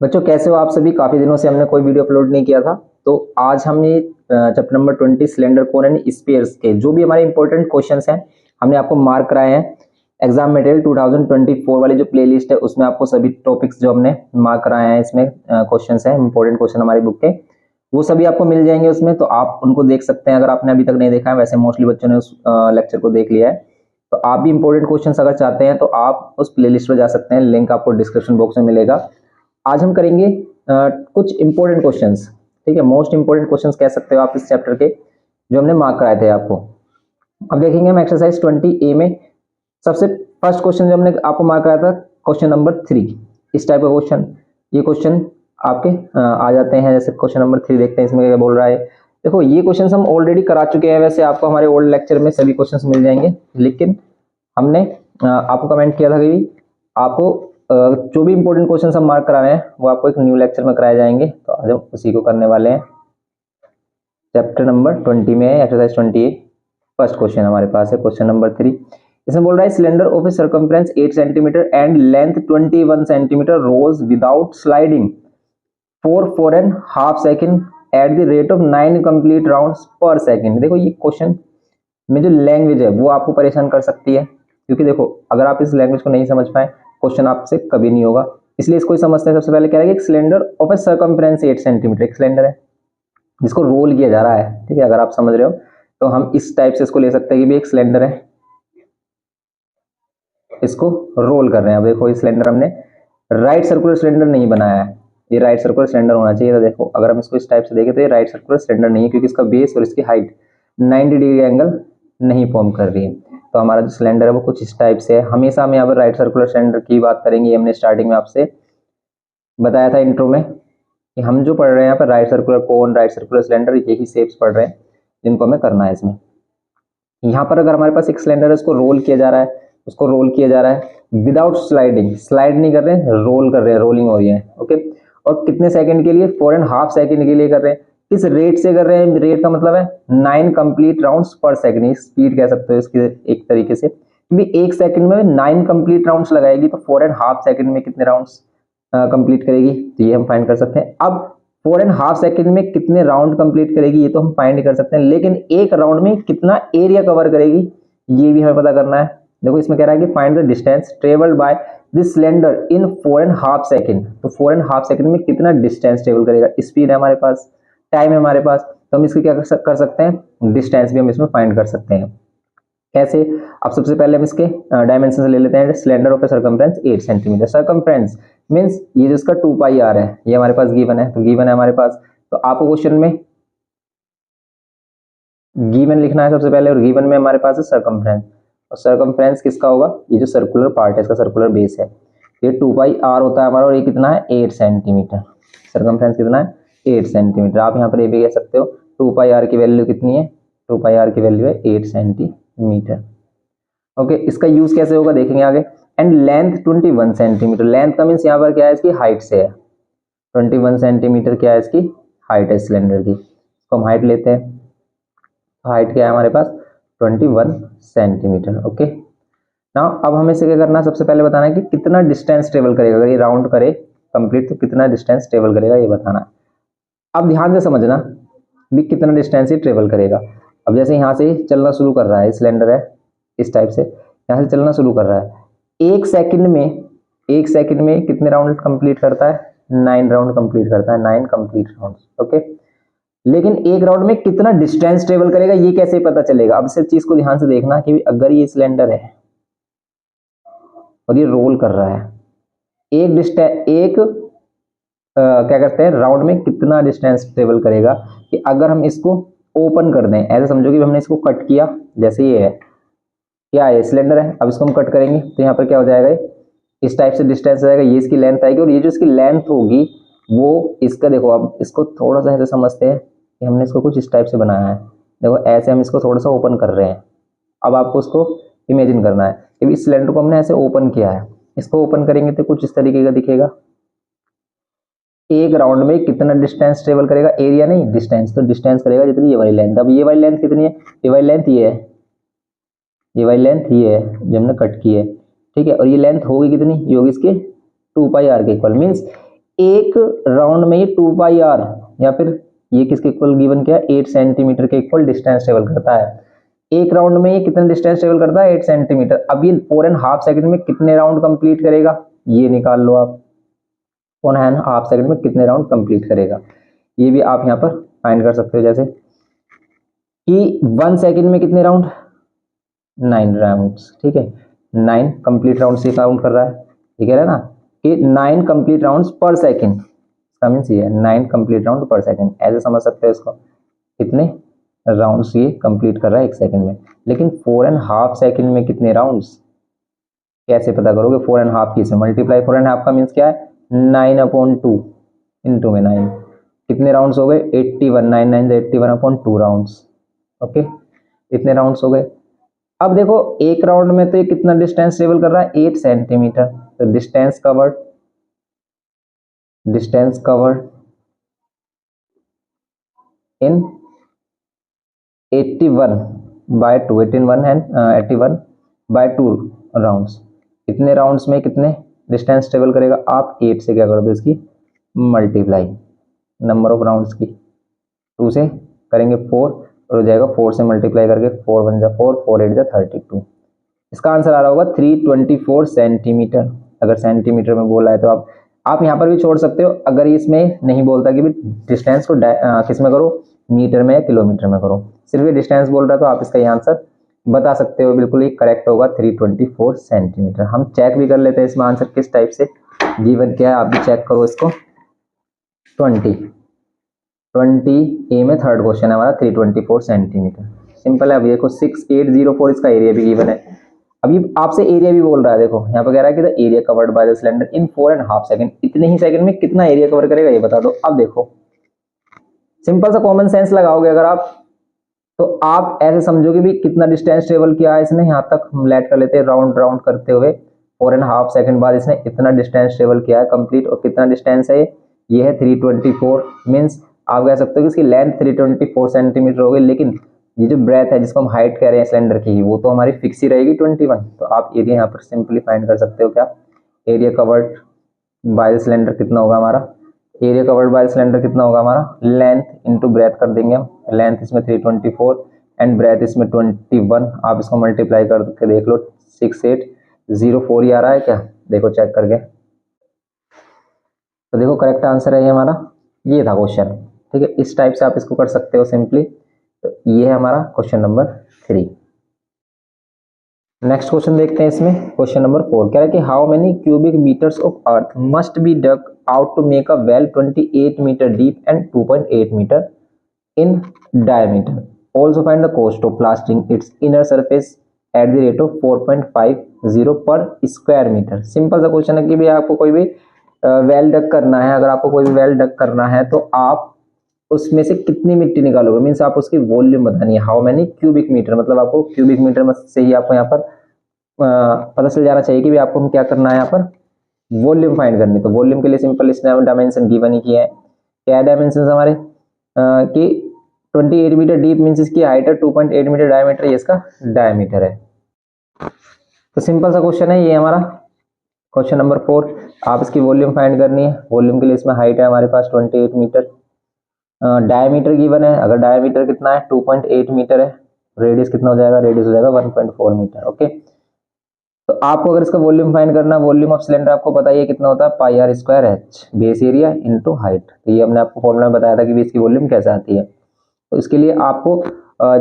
बच्चों कैसे हो आप सभी। काफी दिनों से हमने कोई वीडियो अपलोड नहीं किया था, तो आज हम ये chapter number 20 cylinder cone and spheres के जो भी हमारे इंपॉर्टेंट क्वेश्चंस हैं हमने आपको मार्क कराए हैं। एग्जाम मटेरियल 2024 वाली जो प्लेलिस्ट है उसमें आपको सभी टॉपिक्स जो हमने मार्क कराए हैं, इसमें क्वेश्चंस हैं, इंपॉर्टेंट क्वेश्चन हमारी बुक के, वो सभी आपको मिल जाएंगे उसमें, तो आप उनको देख सकते हैं अगर आपने अभी तक नहीं देखा है। वैसे मोस्टली बच्चों ने उस लेक्चर को देख लिया है, तो आप भी इंपॉर्टेंट क्वेश्चंस अगर चाहते हैं तो आप उस प्लेलिस्ट पर जा सकते हैं, लिंक आपको डिस्क्रिप्शन बॉक्स में मिलेगा। आज हम करेंगे कुछ इंपॉर्टेंट क्वेश्चंस, ठीक है, मोस्ट इंपॉर्टेंट क्वेश्चंस कह सकते हो आप इस चैप्टर के, जो हमने मार्क कराए थे आपको। अब देखेंगे हम एक्सरसाइज 20A में सबसे फर्स्ट क्वेश्चन जो हमने आपको मार्क कराया था, क्वेश्चन नंबर 3। इस टाइप का क्वेश्चन, ये क्वेश्चन आपके आ जाते हैं। जैसे क्वेश्चन नंबर 3 देखते हैं, इसमें क्या बोल रहा है। देखो ये क्वेश्चन हम ऑलरेडी करा चुके हैं, वैसे आपको हमारे ओल्ड लेक्चर में सभी क्वेश्चन मिल जाएंगे, लेकिन हमने आपको कमेंट किया था कि आपको जो भी इंपॉर्टेंट क्वेश्चन हम मार्क करा रहे हैं वो आपको एक न्यू लेक्चर में कराए जाएंगे, तो आज हम उसी को करने वाले हैं। चैप्टर नंबर 20 में एक्सरसाइज 20 फर्स्ट क्वेश्चन हमारे पास है, क्वेश्चन नंबर 3। इसमें बोल रहा है cylinder of a circumference 8 centimetre and length 21 centimetre rolls without sliding for 4.5 second at the rate of 9 complete rounds per second. देखो ये क्वेश्चन में जो लैंग्वेज है वो आपको परेशान कर सकती है, क्योंकि देखो अगर आप इस लैंग्वेज को नहीं समझ पाए क्वेश्चन आपसे कभी नहीं होगा, इसलिए इसको समझते हैं। सबसे पहले क्या है कि cylinder of a circumference 8 centimetre, एक सिलेंडर है जिसको रोल किया जा रहा है, ठीक है। अगर आप समझ रहे हो तो हम इस टाइप से इसको ले सकते हैं कि भी एक सिलेंडर है, इसको रोल कर रहे हैं। अब देखो ये सिलेंडर हमने राइट सर्कुलर सिलेंडर नहीं बनाया है, ये राइट सर्कुलर सिलेंडर होना चाहिए था। देखो अगर हम इसको इस टाइप से देखें तो ये राइट सर्कुलर सिलेंडर नहीं है, क्योंकि इसका बेस और इसकी हाइट 90 डिग्री एंगल नहीं फॉर्म कर रही है। तो हमारा जो सिलेंडर है वो कुछ इस टाइप से है। हमेशा हम यहाँ पर राइट सर्कुलर सिलेंडर की बात करेंगे, ये हमने स्टार्टिंग में आपसे बताया था इंट्रो में कि हम जो पढ़ रहे हैं यहाँ पर right circular cone, right circular cylinder, यही शेप्स पढ़ रहे हैं जिनको हमें करना है। इसमें यहाँ पर अगर हमारे पास एक सिलेंडर है, उसको रोल किया जा रहा है, उसको रोल किया जा रहा है विदाउट स्लाइडिंग, स्लाइड नहीं कर रहे हैं, रोल कर रहे हैं, रोलिंग हो रही है, ओके। और कितने सेकंड के लिए? 4.5 सेकंड के लिए कर रहे हैं। किस रेट से कर रहे हैं? रेट का मतलब है 9 कंप्लीट राउंड्स पर सेकंड, स्पीड कह सकते हो इसकी एक तरीके से, क्योंकि एक सेकंड में 9 कंप्लीट राउंड्स लगाएगी, तो 4.5 सेकंड में कितने राउंड्स कंप्लीट करेगी, तो ये हम फाइंड कर सकते हैं। अब 4.5 सेकंड में कितने राउंड कंप्लीट करेगी ये तो हम फाइंड कर सकते हैं, लेकिन एक राउंड में कितना एरिया कवर करेगी ये भी हमें पता करना है। देखो इसमें कह रहा है कि find the distance travelled by this cylinder in 4.5 second, तो 4.5 सेकंड में कितना डिस्टेंस ट्रेवल करेगा। स्पीड है हमारे पास, टाइम है हमारे पास, तो हम इसको क्या कर सकते हैं, डिस्टेंस भी हम इसमें फाइंड कर सकते हैं। कैसे? अब सबसे पहले हम इसके डायमेंशन ले लेते हैं। Cylinder of a circumference 8 centimetre, circumference means ये जो इसका 2 पाई आर है, ये हमारे पास गिवन है, तो गिवन है हमारे पास, तो आपको क्वेश्चन में गिवन लिखना है सबसे पहले, और गिवन में हमारे पास है सर्कमफ्रेंस, और सर्कमफ्रेंस किसका होगा, ये जो सर्कुलर पार्ट है इसका सर्कुलर बेस है, ये 2 पाई आर होता है हमारा, और ये कितना है 8 सेंटीमीटर। सर्कमफ्रेंस कितना है 8 सेंटीमीटर। आप यहाँ पर ये भी कह सकते हो 2 पाई आर की वैल्यू कितनी है, 2 पाई आर की वैल्यू है 8 सेंटीमीटर, ओके। इसका यूज कैसे होगा देखेंगे आगे। एंड लेंथ 21 सेंटीमीटर, लेंथ का मीन्स यहाँ पर क्या है, इसकी हाइट से है, 21 सेंटीमीटर क्या है इसकी हाइट है सिलेंडर की, इसको हम हाइट लेते हैं। हाइट क्या है हमारे पास 21 सेंटीमीटर, ओके। नाउ अब हमें इसे क्या करना है, सबसे पहले बताना है कि कितना डिस्टेंस ट्रेवल करेगा, अगर ये राउंड करे कंप्लीट तो कितना डिस्टेंस ट्रेवल करेगा ये बताना है। अब ध्यान से समझना भी कितना डिस्टेंस ही ट्रेवल करेगा। अब जैसे यहाँ से चलना शुरू कर रहा है, सिलेंडर है इस टाइप से, यहाँ से चलना शुरू कर रहा है, एक सेकंड में कितने राउंड कंप्लीट करता है, 9 राउंड कंप्लीट करता है, 9 कंप्लीट राउंड, ओके। लेकिन एक राउंड में कितना डिस्टेंस ट्रेवल करेगा ये कैसे पता चलेगा। अब इस चीज को ध्यान से देखना कि अगर ये सिलेंडर है और ये रोल कर रहा है, एक क्या करते हैं राउंड में कितना डिस्टेंस ट्रेवल करेगा, कि अगर हम इसको ओपन कर दें, ऐसे समझो कि हमने इसको कट किया, जैसे ये है, क्या है सिलेंडर है, अब इसको हम कट करेंगे तो यहाँ पर क्या हो जाएगा, इस टाइप से डिस्टेंस आएगा, ये इसकी लेंथ आएगी, और ये जो इसकी लेंथ होगी वो इसका, देखो अब इसको थोड़ा सा ऐसे समझते हैं कि हमने इसको कुछ इस टाइप से बनाया है। देखो ऐसे हम इसको थोड़ा सा ओपन कर रहे हैं। अब आपको उसको इमेजिन करना है कि इस सिलेंडर को हमने ऐसे ओपन किया है, इसको ओपन करेंगे तो कुछ इस तरीके का दिखेगा। एक राउंड में कितना डिस्टेंस ट्रेवल करेगा, एरिया नहीं डिस्टेंस, तो डिस्टेंस करेगा जितनी ये वाली लेंथ। अब ये वाली लेंथ कितनी है, ये वाली लेंथ ये है, ये वाली लेंथ ये है जो हमने कट की है, ठीक है। और ये लेंथ होगी कितनी, ये होगी इसके 2 पाई आर के इक्वल, मीन्स एक राउंड में ये 2πr या फिर ये किसके इक्वल गिवन किया 8 सेंटीमीटर के इक्वल डिस्टेंस ट्रेवल करता है। एक राउंड में ये कितना डिस्टेंस ट्रेवल करता है 8 सेंटीमीटर। अब ये 4.5 सेकंड में कितने राउंड कंप्लीट करेगा ये निकाल लो आप। 4.5 सेकंड में कितने राउंड कंप्लीट करेगा ये भी आप यहाँ पर फाइंड कर सकते हो। जैसे कि 1 सेकंड में कितने राउंड 9 राउंड्स, ठीक है 9 कंप्लीट राउंड से काउंट कर रहा है। ये कह रहा है ना कि 9 कंप्लीट राउंड्स पर सेकंड, इसका मीन्स ये है 9 कंप्लीट राउंड पर सेकंड। ऐसे समझ सकते हो इसको, कितने राउंड्स ये कंप्लीट कर रहा है 1 सेकंड में। लेकिन 4.5 सेकंड में कितने राउंड्स कैसे पता करोगे? 4.5 की से मल्टीप्लाई, 4.5 का मीन्स क्या है 9/2 इंटू में 9 कितने राउंड्स हो गए 81, 9 9 81/2 राउंड्स। ओके इतने राउंड्स हो गए। अब देखो एक राउंड में तो ये कितना डिस्टेंस ट्रेवल कर रहा है 8 सेंटीमीटर। तो डिस्टेंस कवर्ड इन 81/2 राउंड्स। इतने राउंड्स में कितने डिस्टेंस ट्रेवल करेगा? आप 8 से क्या कर दो इसकी मल्टीप्लाई, नंबर ऑफ राउंड्स की 2 से करेंगे 4 और हो जाएगा 4 से मल्टीप्लाई करके 4 1 जा 4 4 8 जा 32। इसका आंसर आ रहा होगा 324 सेंटीमीटर। अगर सेंटीमीटर में बोला है तो आप यहाँ पर भी छोड़ सकते हो। अगर इसमें नहीं बोलता कि भी डिस्टेंस को किस में करो मीटर में या किलोमीटर में करो, सिर्फ ये डिस्टेंस बोल रहा है तो आप इसका ये आंसर बता सकते हो। बिल्कुल ये करेक्ट होगा 324 सेंटीमीटर। हम चेक भी कर लेते हैं इसमें आंसर किस टाइप से गिवन क्या है, आप भी चेक करो इसको। 20 में थर्ड क्वेश्चन है हमारा 324 सेंटीमीटर। सिंपल है। अब देखो 6804 इसका एरिया भी गिवन है। अभी आपसे एरिया भी बोल रहा है, देखो यहाँ पर कह रहा है कि the area covered by the cylinder in 4.5 second. इतने ही सेकंड में कितना एरिया कवर करेगा ये बता दो। अब देखो सिंपल सा कॉमन सेंस लगाओगे अगर आप, तो आप ऐसे समझोगे भी कितना डिस्टेंस ट्रेवल किया है इसने। यहाँ तक हम लेट कर लेते हैं राउंड राउंड करते हुए 4.5 सेकंड बाद इसने इतना डिस्टेंस ट्रेवल किया है कंप्लीट। और कितना डिस्टेंस है ये है 324। मीन्स आप कह सकते हो कि इसकी लेंथ 324 सेंटीमीटर होगी। लेकिन ये जो ब्रेथ है जिसको हम हाइट कह रहे हैं सिलेंडर की, वो तो हमारी फिक्स ही रहेगी 21। तो आप एरिया यहाँ पर सिंपली फाइंड कर सकते हो। क्या area covered by the cylinder कितना होगा हमारा, एरिया कवर्ड बाय सिलेंडर कितना होगा हमारा, लेंथ इंटू ब्रेथ कर देंगे हम। लेंथ इसमें 324 एंड ब्रेथ इसमें 21। आप इसको मल्टीप्लाई करके देख लो 6804 ही आ रहा है क्या, देखो चेक करके। तो देखो करेक्ट आंसर है ये हमारा, ये था क्वेश्चन। ठीक है, इस टाइप से आप इसको कर सकते हो सिंपली। तो ये है हमारा क्वेश्चन नंबर 3। नेक्स्ट क्वेश्चन देखते हैं इसमें। क्वेश्चन नंबर 4 कह रहा है कि how many cubic metres of earth must be dug out to make a well 28 metre deep and 2.8 metre in diameter. Also find the cost of plastering its inner surface at the rate of 4.50 per square metre. Simple सा question है कि भाई आपको कोई भी well डग करना है। अगर आपको कोई भी वेल डग करना है तो आप उसमें से कितनी मिट्टी निकालोगे, मीन्स आप उसकी वॉल्यूम बतानी है। हाउ मेनी क्यूबिक मीटर, मतलब आपको क्यूबिक मीटर से ही आपको यहाँ पर पता चल जाना चाहिए कि भी आपको क्या करना है, यहाँ पर वॉल्यूम फाइंड करनी। तो वॉल्यूम के लिए सिंपल इसने डायमेंशन गिवन ही किया है। क्या डायमेंशन हमारे कि 28 मीटर डीप मीन्स इसकी हाइट है, 2.8 मीटर डायमीटर ये इसका डायमीटर है। तो सिंपल सा क्वेश्चन है ये हमारा क्वेश्चन नंबर 4। आप इसकी वॉल्यूम फाइंड करनी है। वॉल्यूम के लिए इसमें हाइट है हमारे पास 28 मीटर, डायमीटर गिवन है। अगर डायमीटर कितना है 2.8 मीटर है, रेडियस कितना हो जाएगा, रेडियस हो जाएगा 1.4 मीटर। ओके, तो आपको अगर इसका वॉल्यूम फाइंड करना, वॉल्यूम ऑफ सिलेंडर आपको पता ही है कितना होता है, pi r square h, base area into height. तो ये हमने आपको फॉर्मूला में बताया था कि इसकी वॉल्यूम कैसे आती है। तो इसके लिए आपको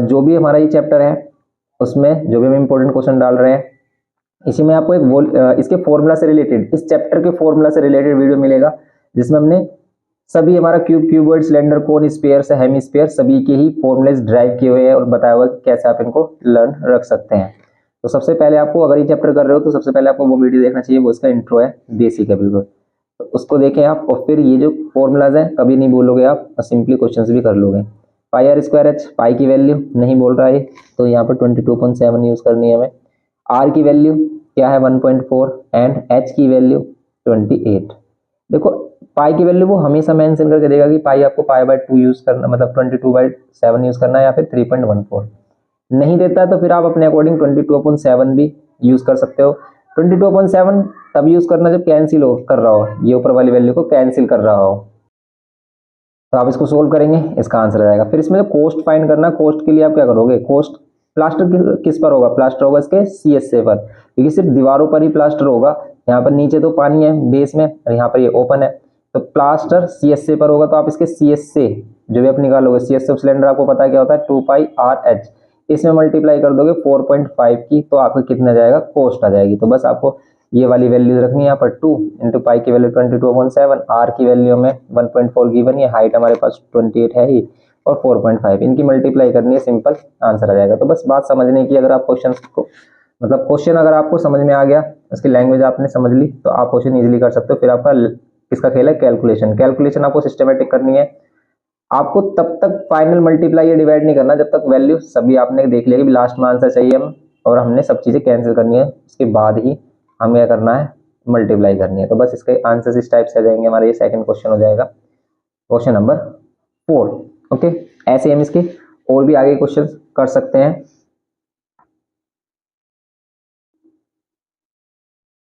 जो भी हमारा ये चैप्टर है उसमें जो भी हम इंपॉर्टेंट क्वेश्चन डाल रहे हैं, इसी में आपको एक इसके फॉर्मूला से रिलेटेड, इस चैप्टर के फॉर्मूला से रिलेटेड वीडियो मिलेगा, जिसमें हमने सभी हमारा क्यूब, क्यूबॉइड, सिलेंडर, कोन, स्फीयर से हेमीस्फीयर सभी के ही फॉर्मूलेज ड्राइव किए हुए हैं और बताया हुआ कि कैसे आप इनको लर्न रख सकते हैं। तो सबसे पहले आपको, अगर ये चैप्टर कर रहे हो तो सबसे पहले आपको वो वीडियो देखना चाहिए, वो इसका इंट्रो है, बेसिक है बिल्कुल। तो उसको देखें आप, और फिर ये जो फॉर्मूलाज हैं कभी नहीं बोलोगे आप, और सिंपली क्वेश्चंस भी कर लोगे। पाई आर स्क्वायर एच, पाई की वैल्यू नहीं बोल रहा है तो यहाँ पर 22.7 यूज करनी है हमें। आर की वैल्यू क्या है 1.4 एंड एच की वैल्यू 28। देखो पाई की वैल्यू वो हमेशा मेंशन करके देगा कि पाई आपको पाई/2 यूज करना, मतलब 22/7 यूज करना है, या फिर 3.14 नहीं देता तो फिर आप अपने अकॉर्डिंग 22.7 भी यूज कर सकते हो। 22/7 तब यूज करना जब कैंसिल हो कर रहा हो, ये ऊपर वाली वैल्यू को कैंसिल कर रहा हो। तो आप इसको सोल्व करेंगे, इसका आंसर आ जाएगा। फिर इसमें कोस्ट फाइंड करना, कोस्ट के लिए आप क्या करोगे, कोस्ट प्लास्टर किस पर होगा, प्लास्टर होगा इसके CSA पर, क्योंकि सिर्फ दीवारों पर ही प्लास्टर होगा। यहाँ पर नीचे तो पानी है बेस में और यहाँ पर ये ओपन है, तो प्लास्टर CSA पर होगा। तो आप इसके CSA जो भी आप निकालोगे, CSA सिलेंडर आपको पता है क्या होता है, 2πRH, इसमें मल्टीप्लाई कर दोगे 4.5 की, तो आपको कितना जाएगा, कोस्ट आ जाएगी। तो बस आपको ये वाली वैल्यू रखनी है यहाँ पर 2 इंटू पाई की वैल्यू 22/7, आर की वैल्यू में 1.4 गिवन है, हाइट हमारे पास 28 है ही, और 4.5 इनकी मल्टीप्लाई करनी है, सिंपल आंसर आ जाएगा। तो बस बात समझने की, अगर आप क्वेश्चन को मतलब क्वेश्चन अगर आपको समझ में आ गया, उसकी लैंग्वेज आपने समझ ली, तो आप क्वेश्चन इजीली कर सकते हो। फिर आपका किसका खेल है, कैलकुलेशन। कैलकुलेशन आपको सिस्टमेटिक करनी है, आपको तब तक फाइनल मल्टीप्लाई या डिवाइड नहीं करना जब तक वैल्यू सभी आपने देख लिया कि लास्ट में आंसर चाहिए हम, और हमने सब चीजें कैंसिल करनी है, उसके बाद ही हमें क्या करना है, मल्टीप्लाई करनी है। तो बस इसके आंसर इस टाइप से आ जाएंगे हमारे। ये सेकंड क्वेश्चन हो जाएगा, क्वेश्चन नंबर 4। ओके, ऐसे हम इसके और भी आगे क्वेश्चन कर सकते हैं।